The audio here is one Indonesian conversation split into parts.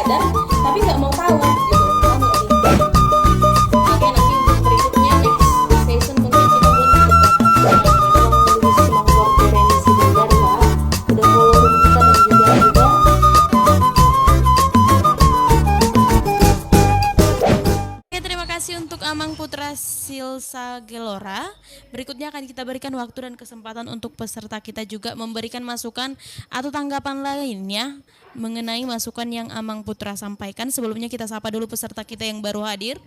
sadar tapi nggak mau tahu gitu. Paham nggak sih? Oke, nanti untuk berikutnya next session mungkin kita buat debat yang lebih semangat remisi benar Kak. Udah follow kita dan juga Oke, terima kasih untuk Amang Putra Silsa Gelora. Berikutnya akan kita berikan waktu dan kesempatan untuk peserta kita juga memberikan masukan atau tanggapan lainnya mengenai masukan yang Amang Putra sampaikan. Sebelumnya kita sapa dulu peserta kita yang baru hadir.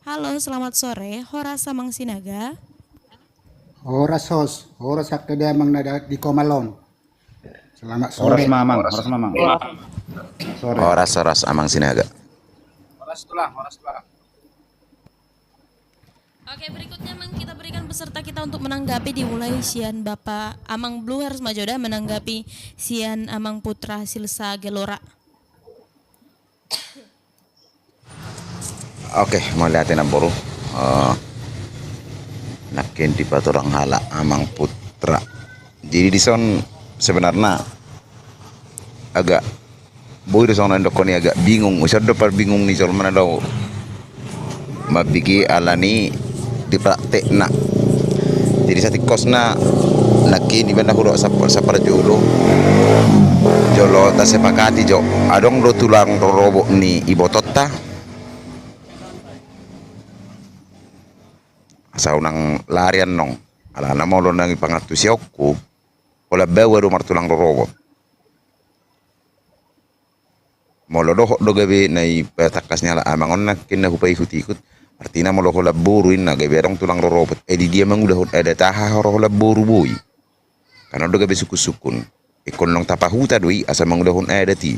Halo, selamat sore. Horas Samang Sinaga. Horas sakta dia mang nada di Komalon. Selamat Horas sore. Mamang, Horas Mamang. Sore. Horas Amang Sinaga. Horas tulang, horas tulang. Oke, berikutnya Mang kita berikan peserta kita untuk menanggapi dimulai Sian Bapak Amang Blue Hers Majoda menanggapi Sian Amang Putra Silsa Gelora. Oke, mau lihatin boru. Nakin di paturang hala Amang Putra. Jadi di son sebenarnya agak boy di son ini agak bingung. Usah dapat bingung nih soal mana daw. Mabigi alani di praktek nak. Jadi satu kosna nakin di benda huruf sapar jolo tak sepakati jo adong do tulang robok ni ibotota asal nang larian nong ala na mau nang ipangatu siokku ola bawa do martulang robot molo do gabe nai patakasnya la amangon nak kinna hupai ikut artinya molo hola boru inna gabe dong tulang robot di dia mengudah ada taha hola boru boy karena do gabe sukun ikon long tapahuta doi asa mangudahun ada ti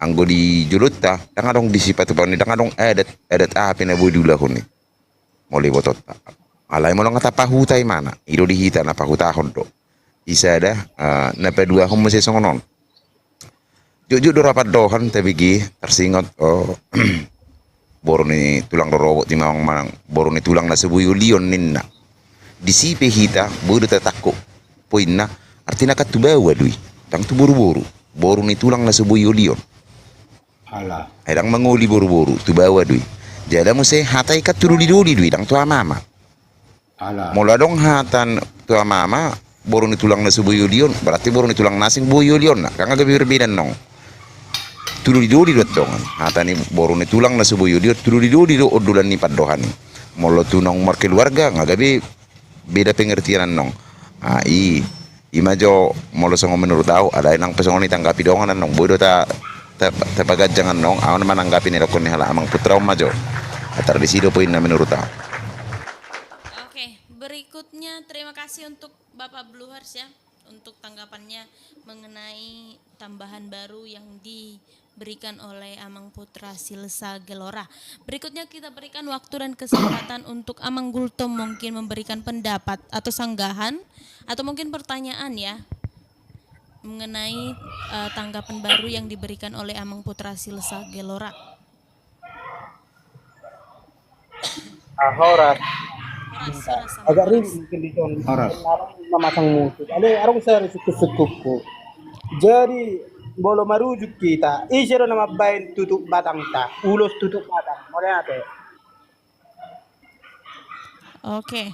anggo di julutta dang adong disipat pa ni dang adong adat apa na boy dulahun ni mole botot alay mo long tapahuta mana ido dihita na pahutahon do isa ada na pedua homo se songonon jujur do rapat dohan tabigi tersingot boru ni tulang robot ti mang boru ni tulang na sebuyo lion ninna disipe hita bodo tatakko poinna artinya kat tu bawa dui tang tu boru ni tulang na sebuyo lion Alah. Edang menguli boru tu bawa dui jadi mo se hatai kat tulu di dui dang tu mama Alah. mula dong hatan tu mama boru ni tulang na sebuyo lion berarti boru ni tulang nasing buyo lion na kang agak berbeda nong tulu di doi dong hatan ni boru ni tulang na sebuyo lion tulu di doi do odulan ni padohan molo tu nong mar keluarga ngagabe beda pengertian nong imajo molo songo menurut tahu ada nang pesongo ni tanggapi dongan nong bodo ta pagat jangan nong awan mananggapi ni dokon ni hala Amang Putra majo atar di sido poin na menurut tahu. Oke, berikutnya terima kasih untuk Bapak Blue Hearts ya untuk tanggapannya mengenai tambahan baru yang diberikan oleh Amang Putra Silsa Gelora. Berikutnya kita berikan waktu dan kesempatan untuk Amang Gultom mungkin memberikan pendapat atau sanggahan atau mungkin pertanyaan ya mengenai tanggapan baru yang diberikan oleh Amang Putra Silsa Gelora. Horas. Agak rin mungkin di ton Horas. memasang musik ada arung saya suku jadi bolo marujuk kita isero nama bain tutup batang ta ulos tutup batang mulai ate. Oke.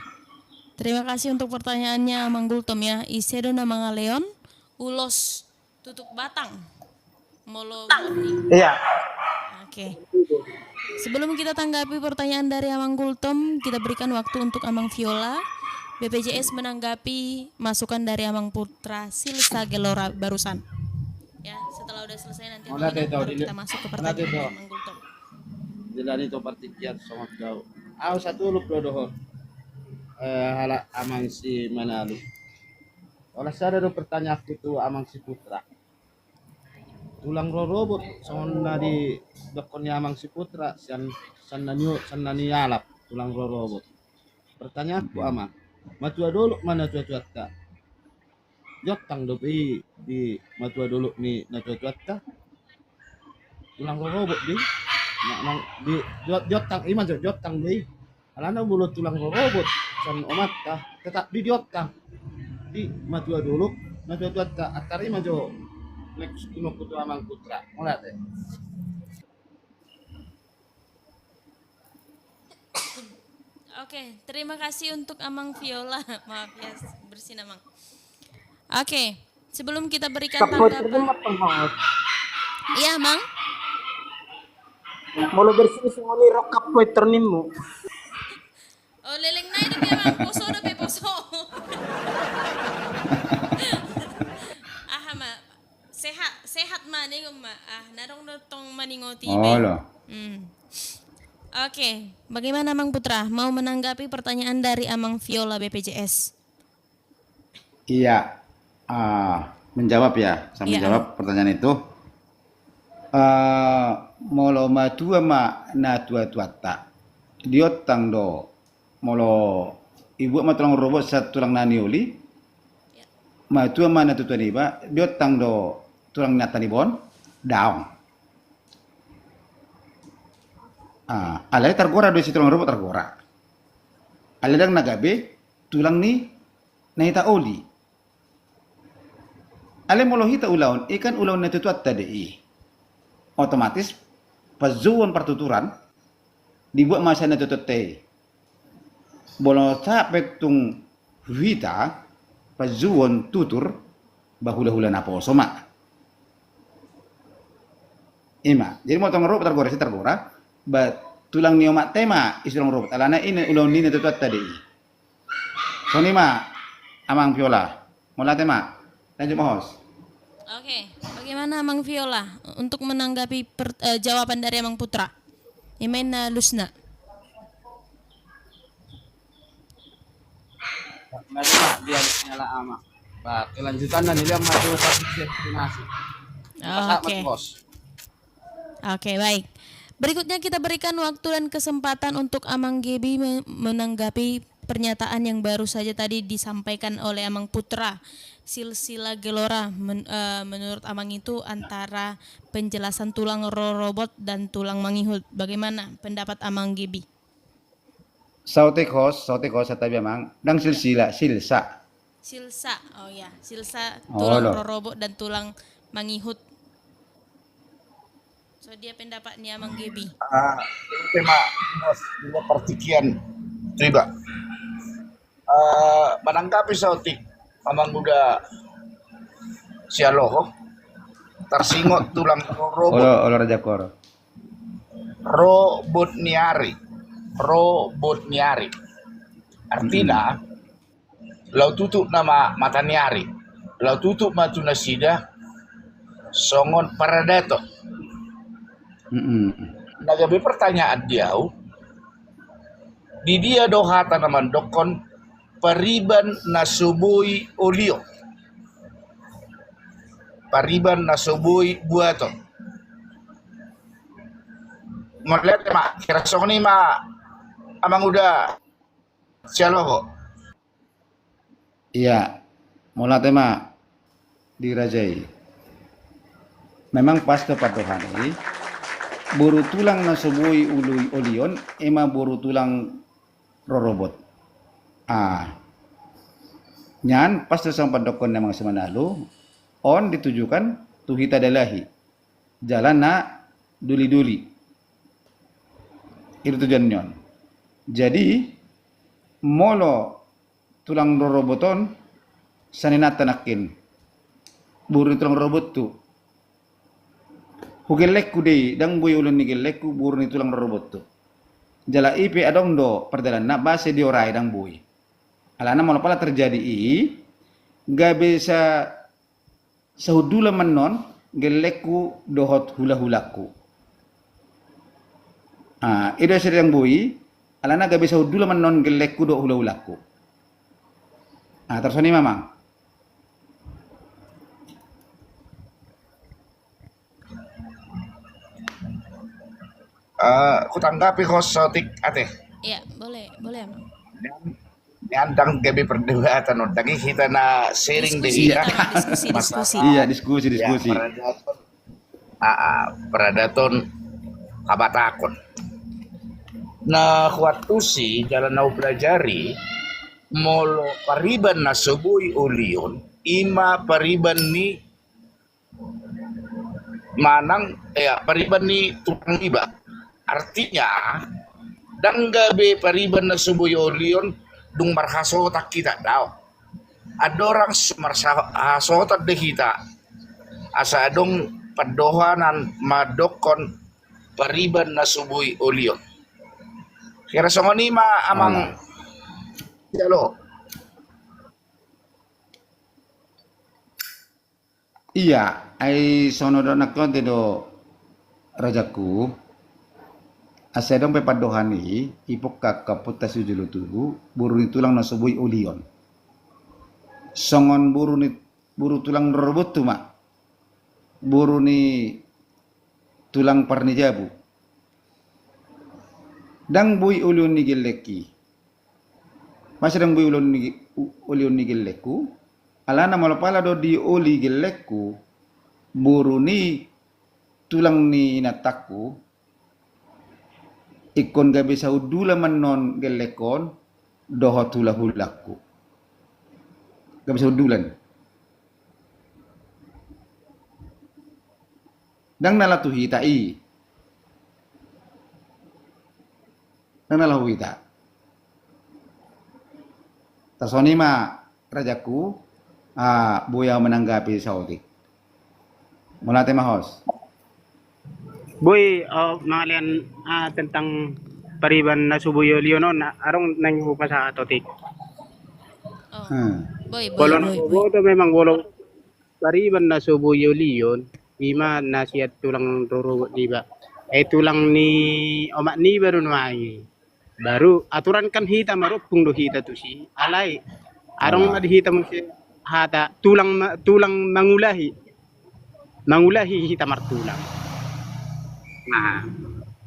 Terima kasih untuk pertanyaannya Amang Gultom ya. Isedo nama ngaleon ulos tutup batang. Molo morning. Iya. Oke. Sebelum kita tanggapi pertanyaan dari Amang Gultom, kita berikan waktu untuk Amang Viola. BPJS menanggapi masukan dari Amang Putra Silsa Gelora barusan. Ya, setelah udah selesai nanti baru kita masuk ke pertanyaan Amang Gultom. Jelani to partikiat sama kau. Aku satu lu dohon. Hala Amang si Manalu. Olah sada do pertanyaan aku tu Amang si Putra. Tulang robot sama di dokonnya Amang si Putra san nani alap tulang robot. Pertanyaanku Amang, matua dulu mana cuat ka? Jotang do di matua dulu ni na cuat ka? Tulang robot di di jotang iman jotang di. Alana mulut tulang robot san omat ka tetap di jotang. Di matua dulu na cuat ka atari majo next kuno kutu Amang Putra. Mulai deh. Oke, terima kasih untuk Amang Viola. Maaf ya, bersin Amang. Oke, sebelum kita berikan Kapoy tanggapan. terima penghot. Iya, Mang. Molo bersih semua ni rok kapoy ternimu. Oh, leleng na ini memang poso na be poso. Ma. Sehat man ning ma. Narong tong maningoti be. Oh lo. Oke, bagaimana Mang Putra? Mau menanggapi pertanyaan dari Amang Viola BPJS? Iya. Menjawab ya. Saya Iya, menjawab pertanyaan itu. Molo matua ma na tua tuata. Diot tang do. Molo ibu ma tulang robot sa tulang nanioli. Matua ma na tutua niba. Diot tang do tulang natanibon. Daong. Alay tergora do si tulang robot tergora. Alay dang nagabe tulang ni nahita oli. Alay molo hita ulaon ikan ulaon na tutuat tadi. Otomatis pazuon pertuturan dibuat masa na tutut te. Bolo capek tung hita pazuon tutur bahula-hula na po soma. Ima, jadi mau tong robot tergora si tergora. Tulang niomak tema isi tulang robot alana ini ulang ini tutuat tadi. So ni ma Amang Viola mula tema lanjut mohos. Oke, bagaimana Amang Viola untuk menanggapi jawaban dari Amang Putra? Imen na lusna. Mereka dia nyala ama. Kelanjutan dan dia masuk satu destinasi. Oke. Oke, baik. Berikutnya kita berikan waktu dan kesempatan untuk Amang Gebi menanggapi pernyataan yang baru saja tadi disampaikan oleh Amang Putra. Silsila Gelora menurut Amang itu antara penjelasan tulang robot dan tulang mangihut. Bagaimana pendapat Amang Gebi? Sautik host tabi Amang dang silsa. Silsa, oh ya, silsa tulang lo. robot dan tulang mangihut. So dia pendapatnya Amang Gebi. Tema dua pertikian tiba. Menanggapi sautik Amang udah sialoho tersingot tulang robot Olo Raja Koro. robot niari artinya lau tutup nama mata niari lau tutup matu nasida songon paradato. Nagabi pertanyaan dia, di dia dohata naman dokon pariban nasubui olio, pariban nasubui buato. Melihat mak, kira song ni mak, amang udah sialoho. Iya, mula tema dirajai. Memang pas tepat Tuhan ini. Buru tulang na subui ului olion ema buru tulang rorobot. Nyan pas sang pandokon namang semanalu on ditujukan tuhita dalahi. Jalan na duli-duli. Itu tujuan nyon. Jadi molo tulang roroboton sanina tanakin. Buru tulang robot tu Hugelek deh, dang boy ulun ni gelek buru ni tulang robot tu. Jala ipe adong do perjalanan nak base di orai dang boy. Alana mau pala terjadi gak bisa sahudula menon gelekku dohot hula-hulaku. Itu sedang boy. Alana gak bisa hudula menon gelekku do hula-hulaku. Terus ini mamang. Ku tanggapi host sautik ate. Iya, boleh Amang. Nyandang gabi perdebatan tadi kita na sharing Diskusi, deh diskusi. Iya, diskusi. Peradaton kabatakon. Nah, waktu si jalan nau pelajari molo pariban na subui ulion ima pariban ni manang pariban ni tukang iba. Artinya Dan gabe pariban na subuyo liyon dung marhasotak kita daw. Adorang marhasotak de kita. Asa adong padohanan madokon pariban na subuy uliyon. Kira songoni ma amang jalo. Iya, ai sono do nakon do rajaku. Asedong pe padohani ipok kaputa sujulu tuhu buru tulang na subuy ulion. Songon buru tulang robot tu mak. Buru ni tulang parnijabu. Dang bui ulion ni geleki. Masa dang bui ulion ni geleku. Alana malapala do di oli geleku. Buru ni tulang ni nataku. Ikon gabe saudula manon gelekon doho tula hulaku. Gabe saudulan. Dang nalatu hitai. Dang nalahu hita. Tasoni ma rajaku buya menanggapi saudi. Mulate mahos. Boy, mangalian tentang pariban na subuyo liyon na arong nanghupa sa atotik. Oh. Hmm. Boy, Bolon boto memang bolong pariban na subuyo liyon ima nasiat tulang roro di ba. Tulang ni omak ni baru nuai. Baru aturan kan hita marupung do hita tu si alai. Arong hita mungkin hata tulang mangulahi. Mangulahi hita martulang. Nah,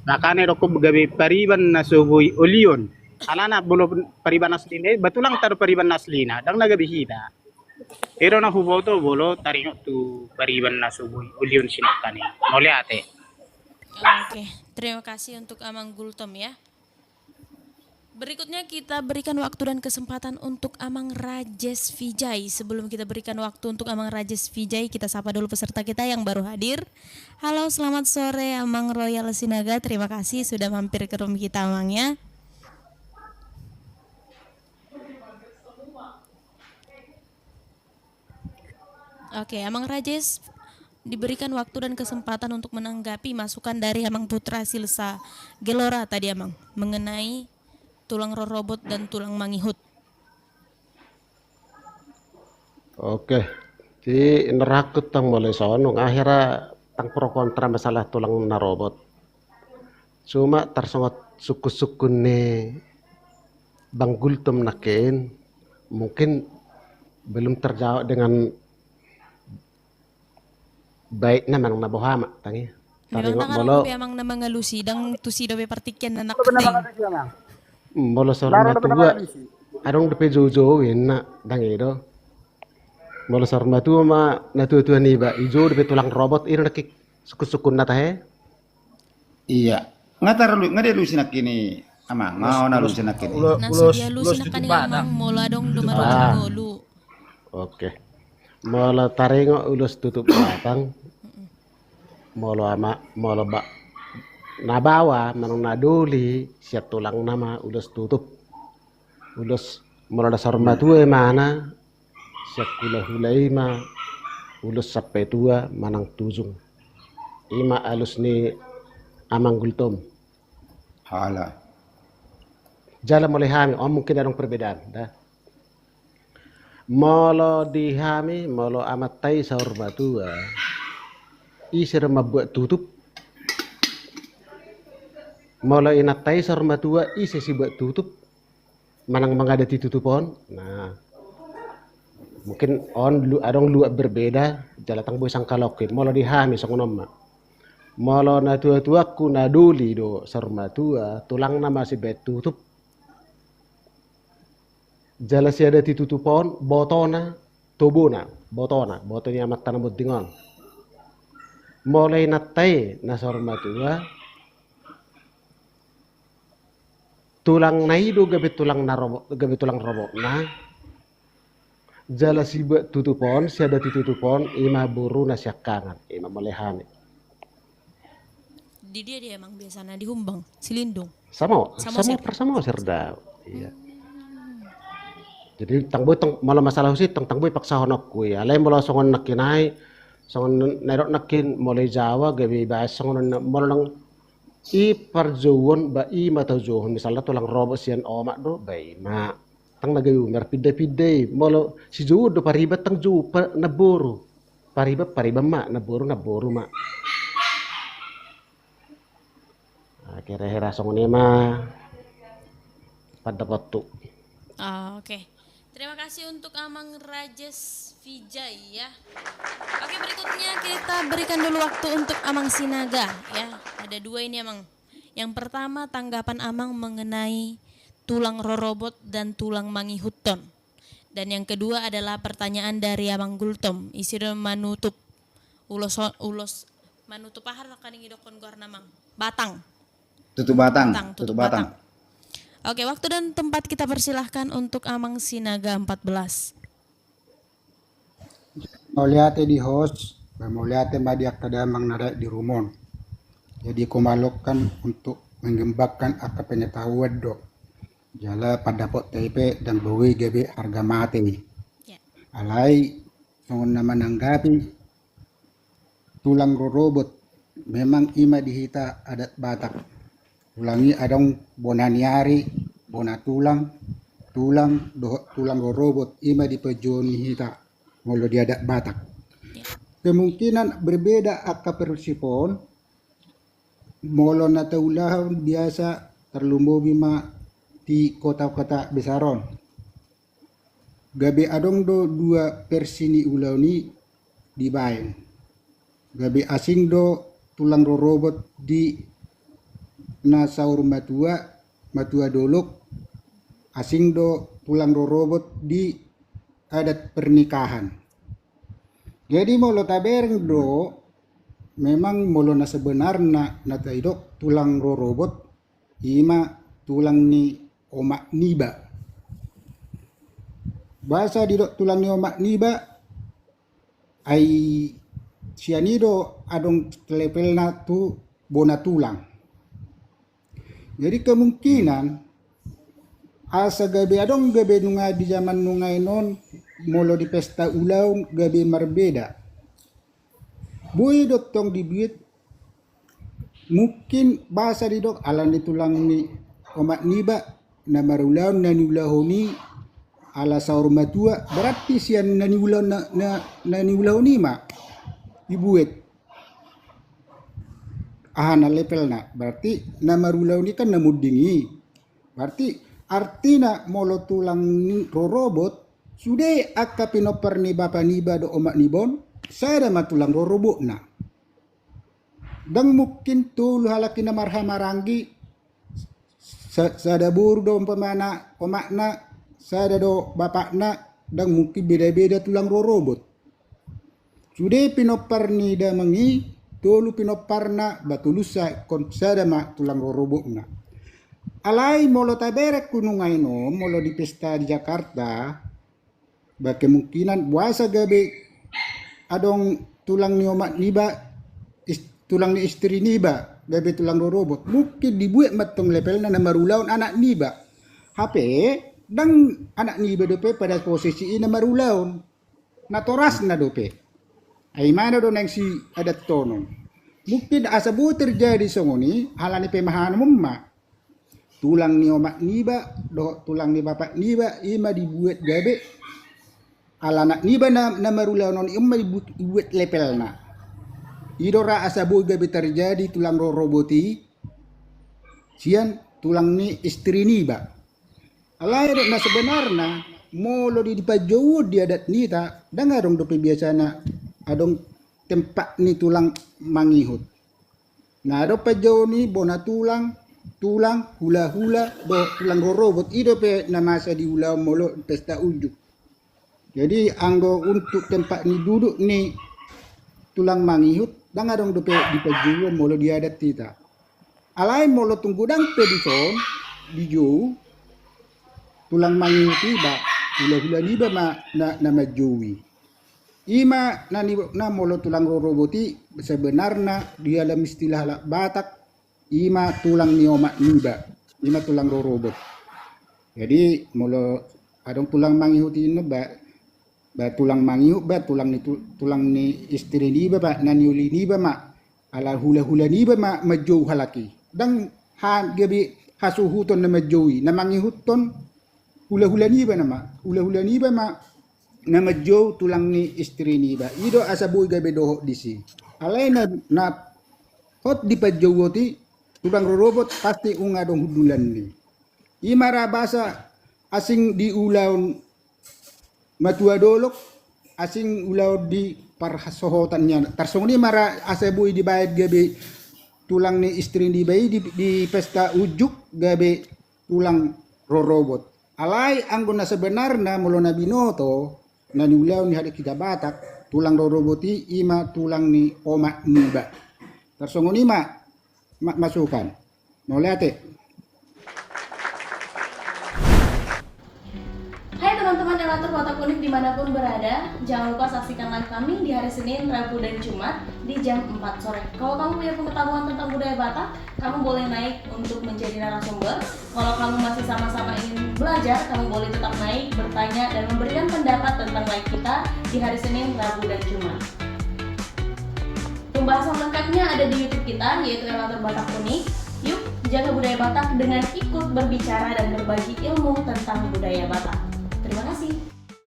makanya roko gabi pariban na subuy ulion. Alana bolo pariban aslina, batulang taro pariban aslina, dang nagabi hita. Pero na huboto bolo taringo tu pariban na subuy ulion sinakani. Mole ate. Oke, terima kasih untuk Amang Gultom ya. Berikutnya kita berikan waktu dan kesempatan untuk Amang Rajes Vijay. Sebelum kita berikan waktu untuk Amang Rajes Vijay, kita sapa dulu peserta kita yang baru hadir. Halo, selamat sore Amang Royal Sinaga. Terima kasih sudah mampir ke room kita Amangnya. Oke, Amang Rajes diberikan waktu dan kesempatan untuk menanggapi masukan dari Amang Putra Silsa Gelora tadi Amang mengenai tulang rorobot dan tulang mangihut. Oke, di nerakut tang mulai sono akhirnya tang pro kontra masalah tulang narobot. Cuma tersongot suku-suku ne Bang Gultom nakin mungkin belum terjawab dengan baik namang nabohama tangi. Memang nakaraw amang na mga lusi dang tusido be partiken na nakting. Molo sorma tua arong depe jojo na dangido. Molo sorma tua ma tua ni ba ijo depe tulang robot iro nakik suku-sukun na tahe. Iya. Ngade lu sinak kini amang mau na lu sinak kini. Nasa dia lusi na kanina amang mola dong dumarong golu. Oke. Molo taringo ulus tutup batang. Molo ba nabawa manong naduli siat tulang nama ulus tutup ulus mula dasar matue mana siat hulai ma ulus sampai tua manang tujung ima alus ni Amang Gultom Hala. jalan mulai hami mungkin ada perbedaan dah molo dihami molo amat tai sahur batua isir buat tutup mulai inatai sarma tua isi si buat tutup manang mangada tutupon nah mungkin adong luak berbeda jalatang boy sangkalokin molo dihami songonomma molo na tua ku naduli do sarma tua tulang nama si bet tutup jala si ada tutupon botona tobona botonya amat tanamut dingon mulai natai na sarma tua tulang naido gabe tulang robot na jala siba tutupon siada tutupon ima buru na siakangan ima malehane di dia emang biasanya dihumbang silindung. Sama Samosir. persamo serdau. Iya. Jadi tang boy malah masalah sih tang boy paksa honok kuy. Alay mula songon nakinay, songon nairok nakin mulai Jawa gabi bahas songon molang i parjowon ba i mata johon misalnya tulang robot sian omak do bay ma tang nagayu mer pide molo si jowo do paribat tang jowo naboro pariba mak naboro mak. Kira-kira songon mah pada waktu. Oke. Terima kasih untuk Amang Rajes Vijay ya. Oke, berikutnya kita berikan dulu waktu untuk Amang Sinaga ya. Ada 2 ini Amang. Yang pertama tanggapan Amang mengenai tulang rorobot dan tulang mangihuton. Dan yang kedua adalah pertanyaan dari Amang Gultom, isir manutup ulos manutup ahar kaning idokon gorna Mang. Batang. Tutup batang. Tutup batang. Oke, waktu dan tempat kita persilahkan untuk Amang Sinaga 14. Mau lihat di host, mau lihat madiak tada mang nada di rumon. Jadi kumalokkan untuk mengembangkan akap pengetahuan dok. Jala pada pot TP dan bawi gabe harga mati. Ya. Alai songon nama nanggapi tulang robot memang ima dihita adat Batak. Ulangi adong bonaniari, bona tulang robot ima dipejoni hita molo di adat Batak. Kemungkinan berbeda akap persipon molo na taulahon biasa terlumbo bima di kota-kota besaron. Gabe adong do 2 persini ulau ni dibaeng. Gabe asing do tulang robot di na saur matua dolok asing do tulang robot di adat pernikahan. Jadi molo tabereng do memang molo na sebenarnya na taidok tulang robot ima tulang ni omak niba. Bahasa di dok tulang ni omak niba ai sianido adong telepelna tu bona tulang. Jadi kemungkinan asa gabe adong gabe nunga di zaman nungai non molo di pesta ulau gabe marbeda. Boy dok tong dibuat mungkin bahasa di dok alan di tulang ni omak niba na marulau na niulahoni ala saur matua berarti sian na niulau na niulahoni ma dibuat. Ahana levelna berarti nama rulau ini kan namudingi berarti artina molo tulang robot sudah akapino perni bapa niba do omak nibon saya ada tulang robot na dan mungkin tu halaki na marhamaranggi sada buru do umpamana omakna sada do bapakna dan mungkin beda-beda tulang robot sudah pino perni da mengi tolu pinoparna batulusa konsada ma tulang robotna. Alai molo taberek kunungai no molo di pesta di Jakarta ba kemungkinan buasa gabe adong tulang ni omak niba tulang ni istri niba gabe tulang robot mungkin dibuat matong levelna na marulaun anak niba. HP dan anak niba dope pada posisi ina marulaun na toras na dope. Ay mana do nang si adat tono. Mungkin asa bu terjadi songoni halani pemahaman mumma. Tulang ni omak niba do tulang ni bapak niba ima dibuat gabe alanak niba na marula non ima dibuat lepelna. Idora asa bu gabe terjadi tulang roboti sian tulang ni istri niba. Alai na sebenarnya molo di pajowo di adat nita dangarong do biasana adong tempat ni tulang mangihut. Nah do pajowo ni bona tulang hula-hula do tulang robot ido pe namasa di hula molo pesta unjuk. Jadi anggo untuk tempat ni duduk ni tulang mangihut dangarong do pe di pajowo molo di adat kita. Alai molo tunggu dang pe di son di jo tulang mangihut iba hula-hula niba ma nama jowi. Ima na molo tulang roboti sebenarnya di dalam istilah Batak ima tulang ni omak niba, ima tulang rorobot. Jadi molo adong tulang mangihut ini ba tulang mangihut ba tulang ni istri niba ba naniuli niba ma ala hula-hula niba ma majou halaki. Dang ha gabi hasuhuton na majoui na mangihuton hula-hula niba ma na majou tulang ni istri niba. Ido asabuy gabi doho disi. Alay na hot di pajowoti tulang rorobot pasti unga dong hudulan ni. Imara basa asing di ulaw matua dolok asing ulaw di parhasohotan niya. Tarsong ni mara asabuy di bayad gabi tulang ni istri di bayi di pesta ujuk gabi tulang rorobot. Alay ang na sebenarnya mulo na binoto na niulaw ni hadik kita batak tulang roroboti ima tulang ni omak niba. Tarsong ni masukan. Nolate. Hai teman-teman Elator Watak Unik dimanapun berada, jangan lupa saksikan live kami di hari Senin, Rabu, dan Jumat di jam 4 sore. Kalau kamu punya pengetahuan tentang budaya Batak, kamu boleh naik untuk menjadi narasumber. Kalau kamu masih sama-sama ingin belajar, kamu boleh tetap naik, bertanya, dan memberikan pendapat tentang live kita di hari Senin, Rabu, dan Jumat. Pembahasan lengkapnya ada di YouTube kita, yaitu Elator Batak Unik. Yuk, jaga budaya Batak dengan ikut berbicara dan berbagi ilmu tentang budaya Batak. Terima kasih.